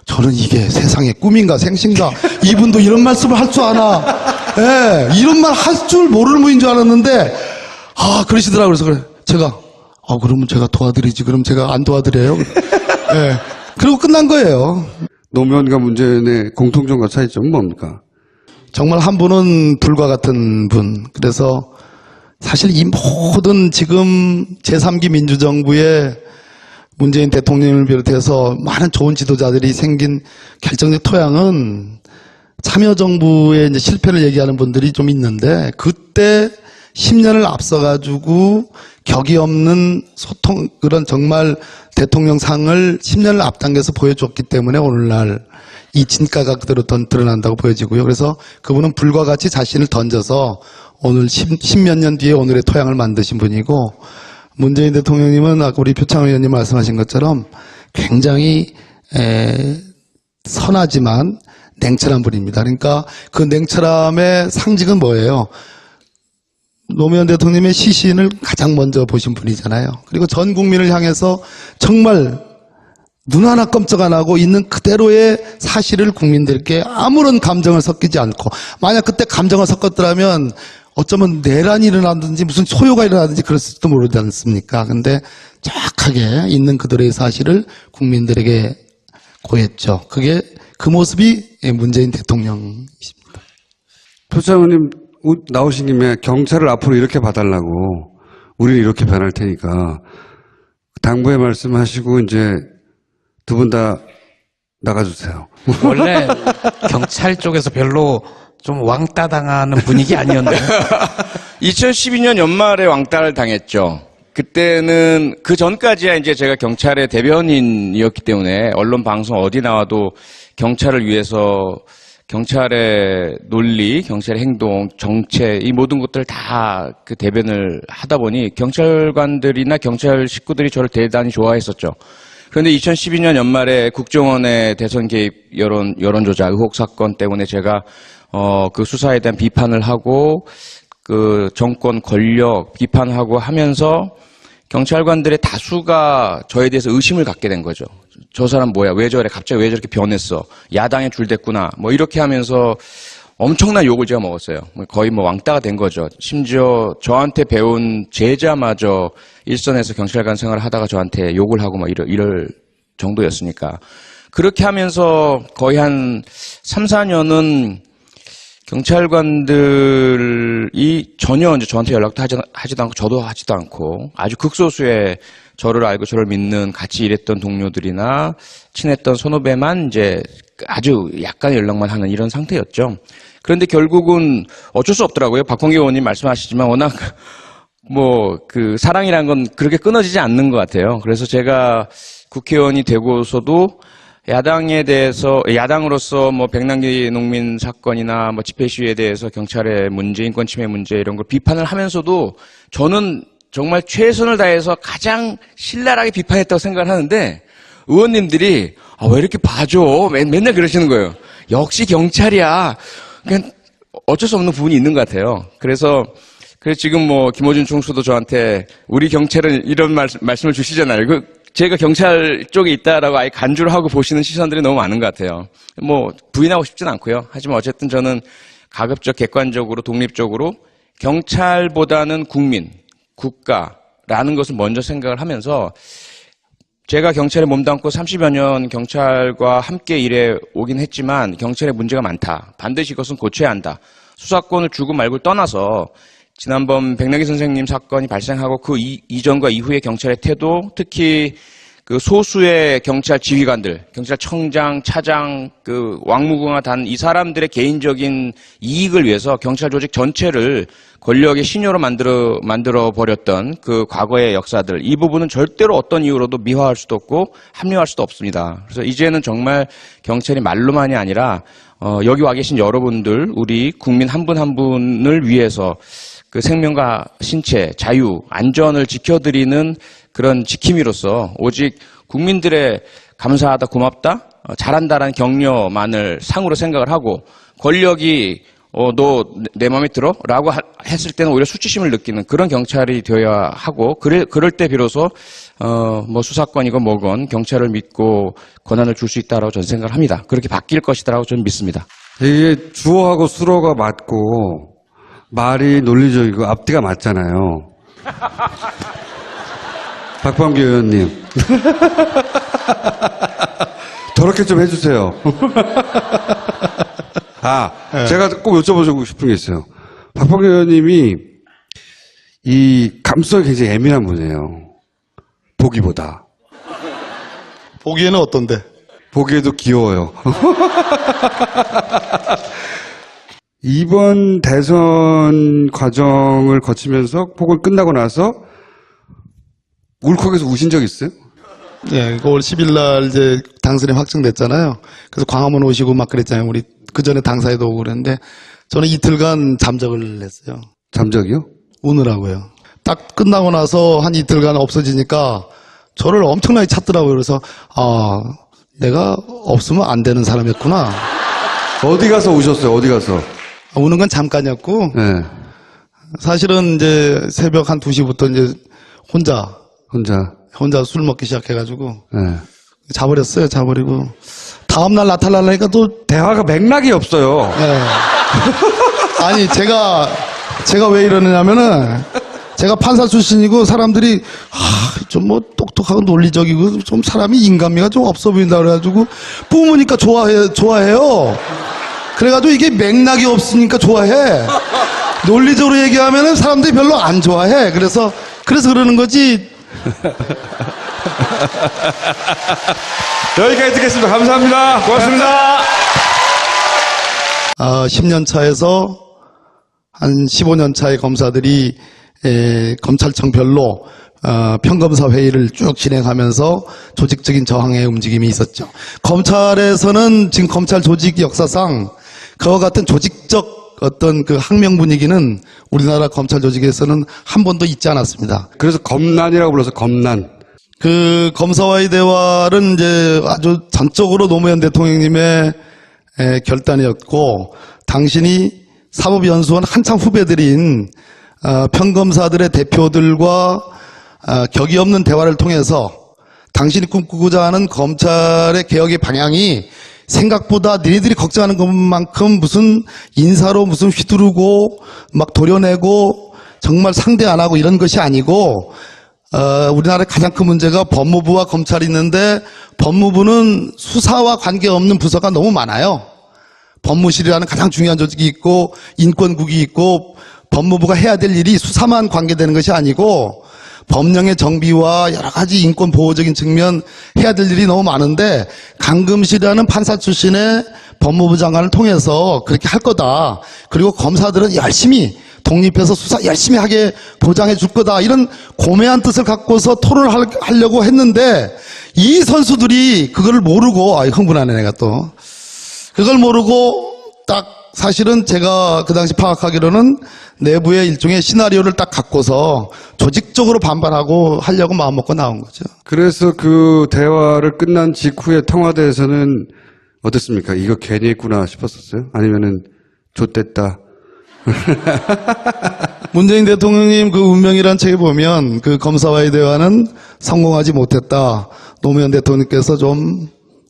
저는 이게 세상의 꿈인가 생신가 이분도 이런 말씀을 할 줄 아나. 예, 이런 말 할 줄 모르는 분인 줄 알았는데 그러시더라고요. 그래서 그래 제가 그러면 제가 도와드리지. 그럼 제가 안 도와드려요. 예, 그리고 끝난 거예요. 노무현과 문재인의 공통점과 차이점은 뭡니까? 정말 한 분은 불과 같은 분. 그래서 사실 이 모든 지금 제3기 민주정부의 문재인 대통령을 비롯해서 많은 좋은 지도자들이 생긴 결정적 토양은 참여정부의 이제 실패를 얘기하는 분들이 좀 있는데 그때 10년을 앞서가지고 격이 없는 소통, 그런 정말 대통령상을 10년을 앞당겨서 보여줬기 때문에 오늘날 이 진가가 그대로 드러난다고 보여지고요. 그래서 그분은 불과 같이 자신을 던져서 오늘 10몇 년 뒤에 오늘의 토양을 만드신 분이고 문재인 대통령님은 아까 우리 표창원 의원님 말씀하신 것처럼 굉장히 선하지만 냉철한 분입니다. 그러니까 그 냉철함의 상징은 뭐예요? 노무현 대통령의 시신을 가장 먼저 보신 분이잖아요. 그리고 전 국민을 향해서 정말 눈 하나 깜짝 안 하고 있는 그대로의 사실을 국민들께 아무런 감정을 섞이지 않고 만약 그때 감정을 섞었더라면 어쩌면 내란이 일어나든지 무슨 소요가 일어나든지 그랬을지도 모르지 않습니까? 근데 정확하게 있는 그대로의 사실을 국민들에게 고했죠. 그게 그 모습이 문재인 대통령이십니다. 표창원님 나오신 김에 경찰을 앞으로 이렇게 봐달라고 우리는 이렇게 변할 테니까 당부의 말씀하시고 이제 두 분 다 나가주세요. 원래 경찰 쪽에서 별로 좀 왕따 당하는 분위기 아니었나요? 2012년 연말에 왕따를 당했죠. 그때는 그 전까지야 이제 제가 경찰의 대변인이었기 때문에 언론 방송 어디 나와도 경찰을 위해서 경찰의 논리, 경찰의 행동, 정책 이 모든 것들을 다 그 대변을 하다 보니 경찰관들이나 경찰 식구들이 저를 대단히 좋아했었죠. 그런데 2012년 연말에 국정원의 대선 개입 여론조작 의혹 사건 때문에 제가 그 수사에 대한 비판을 하고 그 정권 권력 비판하고 하면서 경찰관들의 다수가 저에 대해서 의심을 갖게 된 거죠. 저 사람 뭐야? 왜 저래? 갑자기 왜 저렇게 변했어? 야당에 줄댔구나. 뭐 이렇게 하면서 엄청난 욕을 제가 먹었어요. 거의 뭐 왕따가 된 거죠. 심지어 저한테 배운 제자마저 일선에서 경찰관 생활을 하다가 저한테 욕을 하고 막 이럴 정도였으니까. 그렇게 하면서 거의 한 3, 4년은 경찰관들이 전혀 이제 저한테 연락도 하지도 않고 저도 하지도 않고 아주 극소수의 저를 알고 저를 믿는 같이 일했던 동료들이나 친했던 선후배만 이제 아주 약간의 연락만 하는 이런 상태였죠. 그런데 결국은 어쩔 수 없더라고요. 박홍기 의원님 말씀하시지만 워낙 뭐 그 사랑이란 건 그렇게 끊어지지 않는 것 같아요. 그래서 제가 국회의원이 되고서도 야당에 대해서 야당으로서 뭐 백남기 농민 사건이나 뭐 집회 시위에 대해서 경찰의 문제, 인권 침해 문제 이런 걸 비판을 하면서도 저는 정말 최선을 다해서 가장 신랄하게 비판했다고 생각을 하는데 의원님들이 왜 이렇게 봐줘? 맨날 그러시는 거예요. 역시 경찰이야. 그냥 어쩔 수 없는 부분이 있는 것 같아요. 그래서 지금 뭐 김어준 총수도 저한테 우리 경찰은 이런 말씀을 주시잖아요. 제가 경찰 쪽에 있다라고 아예 간주를 하고 보시는 시선들이 너무 많은 것 같아요. 뭐 부인하고 싶진 않고요. 하지만 어쨌든 저는 가급적 객관적으로 독립적으로 경찰보다는 국민, 국가라는 것을 먼저 생각을 하면서 제가 경찰에 몸담고 30여 년 경찰과 함께 일해 오긴 했지만 경찰에 문제가 많다. 반드시 이것은 고쳐야 한다. 수사권을 주고 말고 떠나서 지난번 백내기 선생님 사건이 발생하고 그 이전과 이후의 경찰의 태도, 특히 그 소수의 경찰 지휘관들, 경찰청장, 차장, 그 왕무궁화 단 이 사람들의 개인적인 이익을 위해서 경찰 조직 전체를 권력의 신여로 만들어 버렸던 그 과거의 역사들, 이 부분은 절대로 어떤 이유로도 미화할 수도 없고 합리화할 수도 없습니다. 그래서 이제는 정말 경찰이 말로만이 아니라 여기 와 계신 여러분들, 우리 국민 한 분 한 분을 위해서 그 생명과 신체, 자유, 안전을 지켜드리는 그런 지킴이로서 오직 국민들의 감사하다, 고맙다, 잘한다라는 격려만을 상으로 생각을 하고 권력이 너 내 마음에 들어? 라고 했을 때는 오히려 수치심을 느끼는 그런 경찰이 되어야 하고 그럴 때 비로소 뭐 수사권이건 뭐건 경찰을 믿고 권한을 줄 수 있다라고 저는 생각을 합니다. 그렇게 바뀔 것이다라고 저는 믿습니다. 이게 주어하고 수어가 맞고 말이 논리적이고 앞뒤가 맞잖아요. 박범계 의원님. 저렇게 좀 해주세요. 제가 꼭 여쭤보고 싶은 게 있어요. 박범계 의원님이 이 감성이 굉장히 예민한 분이에요. 보기보다. 보기에는 어떤데? 보기에도 귀여워요. 이번 대선 과정을 거치면서 혹은 끝나고 나서 울컥해서 우신 적 있어요? 예, 5월 10일 날 이제 당선이 확정됐잖아요. 그래서 광화문 오시고 막 그랬잖아요. 우리 그 전에 당사에도 오고 그랬는데 저는 이틀간 잠적을 했어요. 잠적이요? 우느라고요. 딱 끝나고 나서 한 이틀간 없어지니까 저를 엄청나게 찾더라고요. 그래서 내가 없으면 안 되는 사람이었구나. 어디 가서 우셨어요? 어디 가서? 우는 건 잠깐이었고 네. 사실은 이제 새벽 한 2시부터 이제 혼자 술 먹기 시작해가지고 네. 자버렸어요. 자버리고 다음날 나타나려니까 또 대화가 맥락이 없어요. 네. 아니 제가 왜 이러느냐면은 제가 판사 출신이고 사람들이 좀 뭐 똑똑하고 논리적이고 좀 사람이 인간미가 좀 없어 보인다 그래가지고 뿜으니까 좋아해요. 그래가지고 이게 맥락이 없으니까 좋아해. 논리적으로 얘기하면은 사람들이 별로 안 좋아해. 그래서 그러는 거지. 여기까지 듣겠습니다. 감사합니다. 고맙습니다. 10년 차에서 한 15년 차의 검사들이 검찰청별로 평검사 회의를 쭉 진행하면서 조직적인 저항의 움직임이 있었죠. 검찰에서는 지금 검찰 조직 역사상 그와 같은 조직적 어떤 그 항명 분위기는 우리나라 검찰 조직에서는 한 번도 있지 않았습니다. 그래서 검난이라고 불러서 검난. 그 검사와의 대화는 이제 아주 전적으로 노무현 대통령님의 결단이었고 당신이 사법연수원 한참 후배들인 평검사들의 대표들과 격이 없는 대화를 통해서 당신이 꿈꾸고자 하는 검찰의 개혁의 방향이 생각보다 니네들이 걱정하는 것만큼 무슨 인사로 무슨 휘두르고 막 도려내고 정말 상대 안 하고 이런 것이 아니고 우리나라의 가장 큰 문제가 법무부와 검찰이 있는데 법무부는 수사와 관계없는 부서가 너무 많아요. 법무실이라는 가장 중요한 조직이 있고 인권국이 있고 법무부가 해야 될 일이 수사만 관계되는 것이 아니고 법령의 정비와 여러 가지 인권 보호적인 측면 해야 될 일이 너무 많은데 강금실이라는 판사 출신의 법무부 장관을 통해서 그렇게 할 거다. 그리고 검사들은 열심히 독립해서 수사 열심히 하게 보장해 줄 거다. 이런 고매한 뜻을 갖고서 토론을 하려고 했는데 이 선수들이 그걸 모르고 흥분하네 내가 또. 그걸 모르고 딱 사실은 제가 그 당시 파악하기로는 내부의 일종의 시나리오를 딱 갖고서 조직적으로 반발하고 하려고 마음먹고 나온 거죠. 그래서 그 대화를 끝난 직후에 청와대에서는 어땠습니까? 이거 괜히 했구나 싶었었어요? 아니면은 좆됐다. 문재인 대통령님 그 운명이라는 책에 보면 그 검사와의 대화는 성공하지 못했다. 노무현 대통령께서 좀,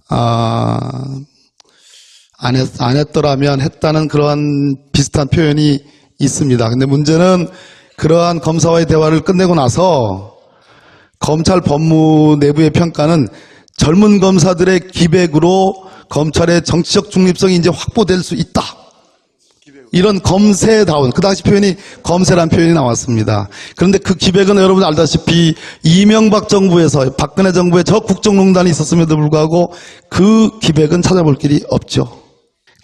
안 했더라면 했다는 그러한 비슷한 표현이 있습니다. 근데 문제는 그러한 검사와의 대화를 끝내고 나서 검찰 법무 내부의 평가는 젊은 검사들의 기백으로 검찰의 정치적 중립성이 이제 확보될 수 있다. 이런 검세다운, 그 당시 표현이 검세란 표현이 나왔습니다. 그런데 그 기백은 여러분 알다시피 이명박 정부에서 박근혜 정부에 저 국정농단이 있었음에도 불구하고 그 기백은 찾아볼 길이 없죠.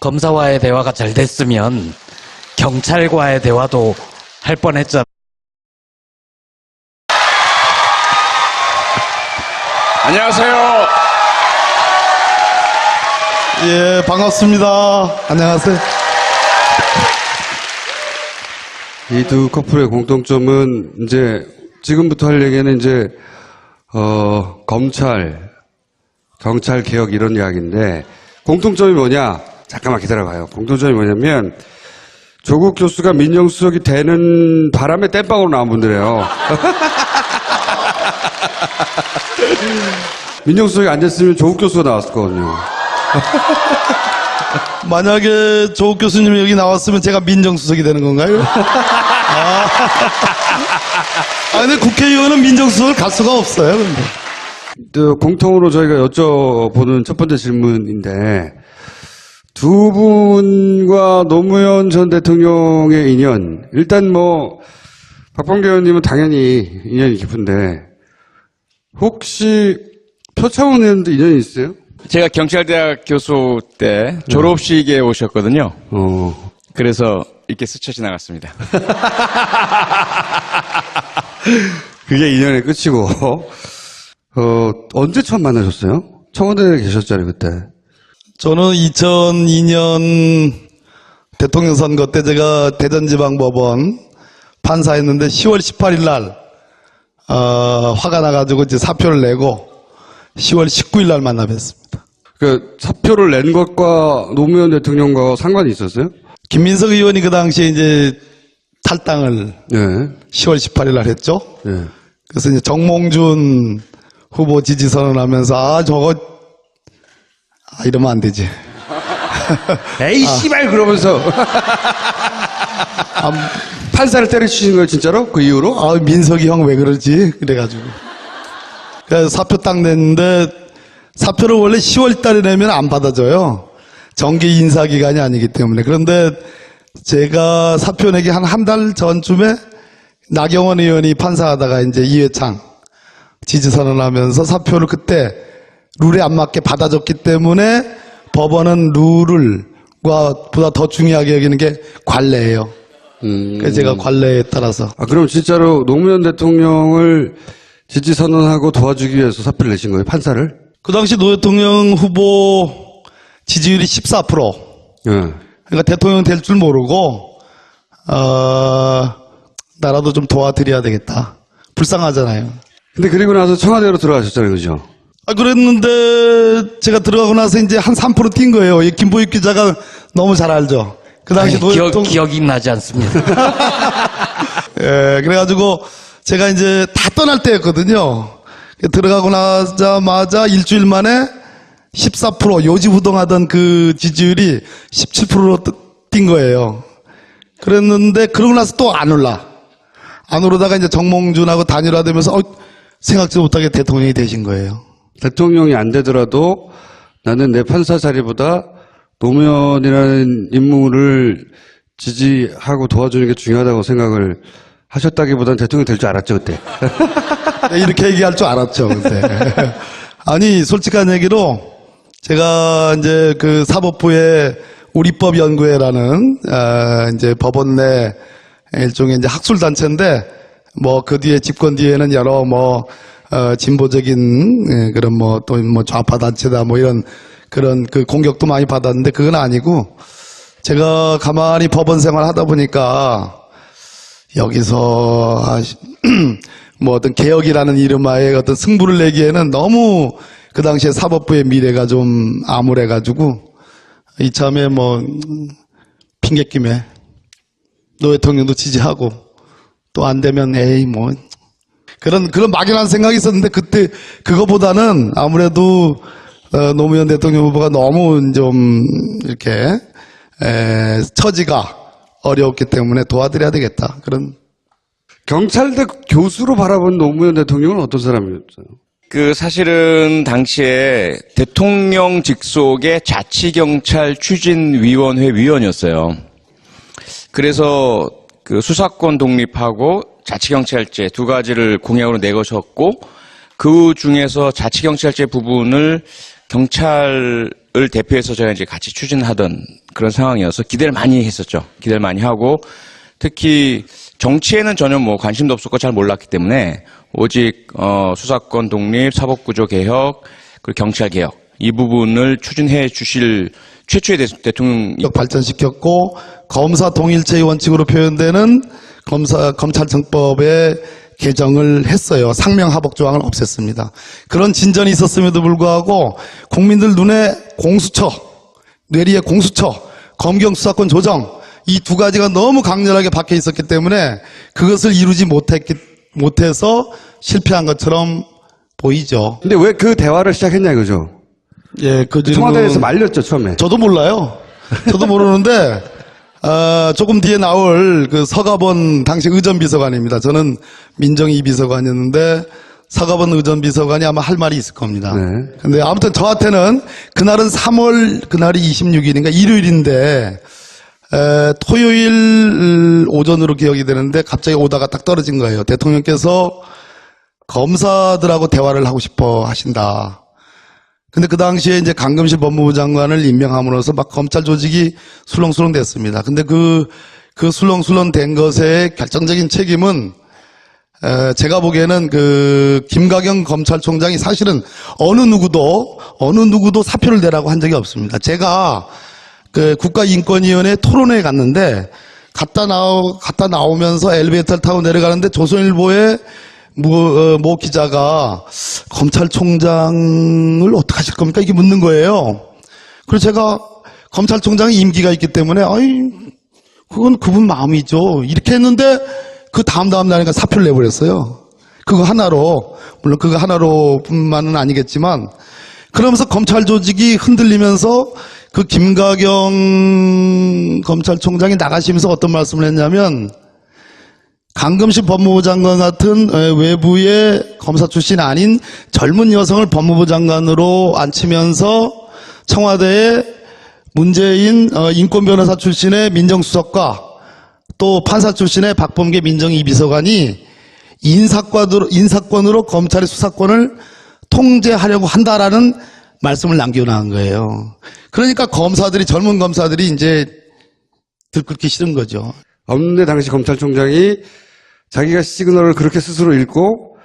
검사와의 대화가 잘 됐으면 경찰과의 대화도 할 뻔했잖아요. 안녕하세요. 예, 반갑습니다. 안녕하세요. 이 두 커플의 공통점은 이제 지금부터 할 얘기는 이제 검찰, 경찰 개혁 이런 이야기인데 공통점이 뭐냐? 잠깐만 기다려봐요. 공통점이 뭐냐면 조국 교수가 민정수석이 되는 바람에 땜빵으로 나온 분들이에요. 민정수석이 안 됐으면 조국 교수가 나왔을 거거든요. 만약에 조국 교수님이 여기 나왔으면 제가 민정수석이 되는 건가요? 근데 국회의원은 민정수석을 갈 수가 없어요, 근데. 또 공통으로 저희가 여쭤보는 첫 번째 질문인데 두 분과 노무현 전 대통령의 인연, 일단 뭐 박범계 의원님은 당연히 인연이 깊은데 혹시 표창원 의원도 인연이 있어요? 제가 경찰대학 교수 때 졸업식에 오셨거든요. 그래서 이렇게 스쳐 지나갔습니다. 그게 인연의 끝이고 언제 처음 만나셨어요? 청와대에 계셨잖아요 그때. 저는 2002년 대통령 선거 때 제가 대전지방법원 판사했는데 10월 18일 날 화가 나가지고 이제 사표를 내고 10월 19일 날 만나 뵀습니다. 그 사표를 낸 것과 노무현 대통령과 상관이 있었어요? 김민석 의원이 그 당시에 이제 탈당을 네. 10월 18일 날 했죠. 네. 그래서 이제 정몽준 후보 지지 선언하면서 저거 이러면 안 되지. 에이 씨발 그러면서 판사를 때려치신 거예요 진짜로? 그 이후로? 민석이 형 왜 그러지? 그래가지고. 그래서 사표 딱 냈는데 사표를 원래 10월 달에 내면 안 받아줘요. 정기 인사 기간이 아니기 때문에. 그런데 제가 사표 내기 한 달 전쯤에 나경원 의원이 판사하다가 이제 이회창 지지 선언하면서 사표를 그때 룰에 안 맞게 받아줬기 때문에 법원은 룰을 보다 더 중요하게 여기는 게 관례예요. 그래서 제가 관례에 따라서. 그럼 진짜로 노무현 대통령을 지지 선언하고 도와주기 위해서 사표를 내신 거예요? 판사를? 그 당시 노 대통령 후보 지지율이 14%. 예. 그러니까 대통령 될 줄 모르고 나라도 좀 도와드려야 되겠다. 불쌍하잖아요. 근데 그리고 나서 청와대로 들어가셨잖아요, 그죠? 그랬는데 제가 들어가고 나서 이제 한 3% 뛴 거예요. 이 김보익 기자가 너무 잘 알죠. 그 당시 기억이 나지 않습니다. 예, 그래가지고 제가 이제 다 떠날 때였거든요. 들어가고 나자마자 일주일 만에 14% 요지부동하던 그 지지율이 17%로 뛴 거예요. 그랬는데 그러고 나서 또 안 올라. 안 오르다가 이제 정몽준하고 단일화되면서 생각지도 못하게 대통령이 되신 거예요. 대통령이 안 되더라도 나는 내 판사 자리보다 노무현이라는 인물을 지지하고 도와주는 게 중요하다고 생각을 하셨다기보다는 대통령이 될 줄 알았죠, 그때. 이렇게 얘기할 줄 알았죠, 그때. 아니, 솔직한 얘기로 제가 이제 그 사법부의 우리법연구회라는 이제 법원 내 일종의 이제 학술단체인데 뭐 그 뒤에 집권 뒤에는 여러 뭐 진보적인 그런 또 좌파 단체다 뭐 이런 그런 그 공격도 많이 받았는데 그건 아니고 제가 가만히 법원 생활 하다 보니까 여기서 뭐 어떤 개혁이라는 이름하에 어떤 승부를 내기에는 너무 그 당시에 사법부의 미래가 좀 암울해가지고 이참에 뭐 핑계김에 노 대통령도 지지하고 또 안 되면 에이 뭐 그런 막연한 생각이 있었는데 그때 그거보다는 아무래도 노무현 대통령 후보가 너무 좀 이렇게 처지가 어려웠기 때문에 도와드려야 되겠다. 그런. 경찰대 교수로 바라본 노무현 대통령은 어떤 사람이었어요? 사실은 당시에 대통령 직속의 자치경찰 추진위원회 위원이었어요. 그래서 수사권 독립하고 자치경찰제 두 가지를 공약으로 내거셨고, 그 중에서 자치경찰제 부분을 경찰을 대표해서 저희가 이제 같이 추진하던 그런 상황이어서 기대를 많이 했었죠. 기대를 많이 하고, 특히 정치에는 전혀 뭐 관심도 없었고 잘 몰랐기 때문에 오직 수사권 독립, 사법구조 개혁, 그리고 경찰 개혁 이 부분을 추진해 주실 최초의 대통령 발전시켰고 검사 동일체의 원칙으로 표현되는 검찰청법의 개정을 했어요. 상명하복 조항을 없앴습니다. 그런 진전이 있었음에도 불구하고 국민들 눈에 공수처, 뇌리에 공수처, 검경 수사권 조정 이 두 가지가 너무 강렬하게 박혀 있었기 때문에 그것을 이루지 못해서 실패한 것처럼 보이죠. 근데 왜 그 대화를 시작했냐 이거죠? 예, 청와대에서 말렸죠 처음에. 저도 몰라요. 저도 모르는데 조금 뒤에 나올 그 서가번 당시 의전비서관입니다. 저는 민정위 비서관이었는데 서가번 의전비서관이 아마 할 말이 있을 겁니다. 네. 근데 아무튼 저한테는 그날은 3월 그날이 26일인가 일요일인데 토요일 오전으로 기억이 되는데 갑자기 오다가 딱 떨어진 거예요. 대통령께서 검사들하고 대화를 하고 싶어 하신다. 근데 그 당시에 이제 강금실 법무부 장관을 임명함으로써 막 검찰 조직이 술렁술렁 됐습니다. 근데 그 술렁술렁 된 것의 결정적인 책임은 제가 보기에는 김가경 검찰총장이 사실은 어느 누구도 사표를 내라고 한 적이 없습니다. 제가 국가인권위원회 토론회에 갔는데 갔다 나오면서 엘리베이터를 타고 내려가는데 조선일보의 모 기자가 검찰총장을 어떻게 하실 겁니까? 이렇게 묻는 거예요. 그래서 제가 검찰총장이 임기가 있기 때문에 그건 그분 마음이죠. 이렇게 했는데 그 다음 날이니까 사표를 내버렸어요. 그거 하나로, 물론 그거 하나로뿐만은 아니겠지만 그러면서 검찰 조직이 흔들리면서 그 김가경 검찰총장이 나가시면서 어떤 말씀을 했냐면 강금실 법무부 장관 같은 외부의 검사 출신 아닌 젊은 여성을 법무부 장관으로 앉히면서 청와대에 문재인 인권변호사 출신의 민정수석과 또 판사 출신의 박범계 민정위 비서관이 인사권으로 검찰의 수사권을 통제하려고 한다라는 말씀을 남겨놓은 거예요. 그러니까 젊은 검사들이 이제 들끓기 싫은 거죠. 없는데 당시 검찰총장이 자기가 시그널을 그렇게 스스로 읽고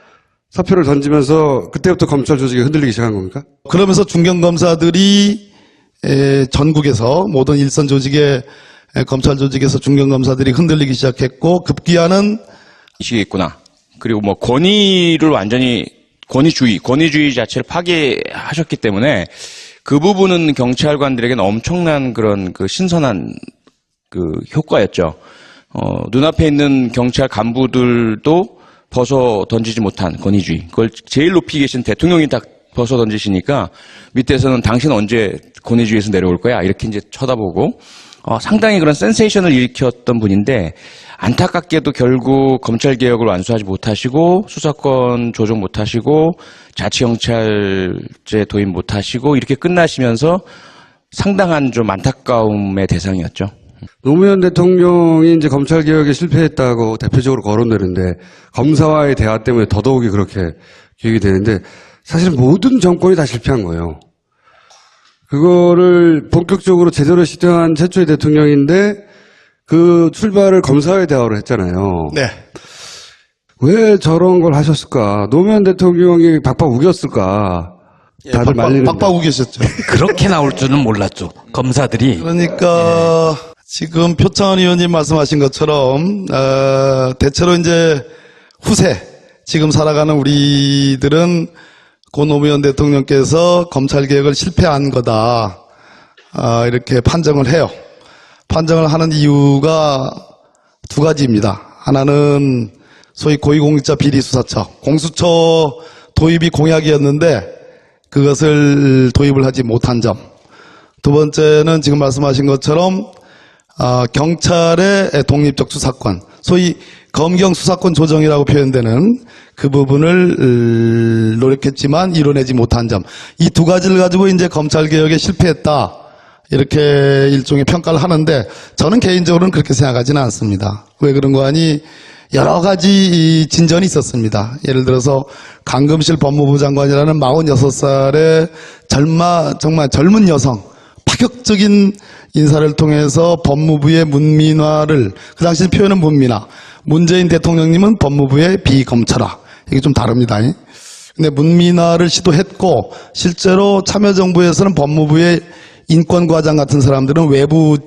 사표를 던지면서 그때부터 검찰 조직이 흔들리기 시작한 겁니까? 그러면서 중견검사들이 전국에서 모든 일선 조직의 검찰 조직에서 중견검사들이 흔들리기 시작했고 급기야는 이식이 있구나. 그리고 뭐 권위를 완전히 권위주의 자체를 파괴하셨기 때문에 그 부분은 경찰관들에게는 엄청난 그런 신선한 효과였죠. 눈앞에 있는 경찰 간부들도 벗어 던지지 못한 권위주의. 그걸 제일 높이 계신 대통령이 딱 벗어 던지시니까 밑에서는 당신 언제 권위주의에서 내려올 거야? 이렇게 이제 쳐다보고 상당히 그런 센세이션을 일으켰던 분인데 안타깝게도 결국 검찰개혁을 완수하지 못하시고 수사권 조정 못하시고 자치경찰제 도입 못하시고 이렇게 끝나시면서 상당한 좀 안타까움의 대상이었죠. 노무현 대통령이 이제 검찰개혁에 실패했다고 대표적으로 거론되는데 검사와의 대화 때문에 더더욱이 그렇게 기억이 되는데 사실 모든 정권이 다 실패한 거예요. 그거를 본격적으로 제대로 시도한 최초의 대통령인데 그 출발을 검사와의 대화로 했잖아요. 네. 왜 저런 걸 하셨을까? 노무현 대통령이 박박 우겼을까? 다들 말리는 박박우 계셨죠. 그렇게 나올 줄은 몰랐죠. 검사들이. 그러니까 지금 표창원 의원님 말씀하신 것처럼 대체로 이제 후세 지금 살아가는 우리들은 고 노무현 대통령께서 검찰개혁을 실패한 거다 이렇게 판정을 해요. 판정을 하는 이유가 두 가지입니다. 하나는 소위 고위공직자 비리수사처, 공수처 도입이 공약이었는데 그것을 도입을 하지 못한 점. 두 번째는 지금 말씀하신 것처럼 경찰의 독립적 수사권, 소위 검경 수사권 조정이라고 표현되는 그 부분을 노력했지만 이뤄내지 못한 점. 이 두 가지를 가지고 이제 검찰개혁에 실패했다. 이렇게 일종의 평가를 하는데 저는 개인적으로는 그렇게 생각하지는 않습니다. 왜 그런 거 하니 여러 가지 진전이 있었습니다. 예를 들어서 강금실 법무부 장관이라는 46살의 정말 젊은 여성, 파격적인 인사를 통해서 법무부의 문민화를, 그 당시 표현은 문민화, 문재인 대통령님은 법무부의 비검찰화, 이게 좀 다릅니다. 근데 문민화를 시도했고 실제로 참여정부에서는 법무부의 인권과장 같은 사람들은 외부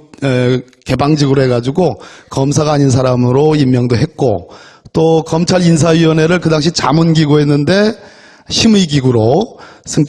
개방직으로 해가지고 검사가 아닌 사람으로 임명도 했고, 또 검찰 인사위원회를 그 당시 자문기구였는데 심의기구로 승격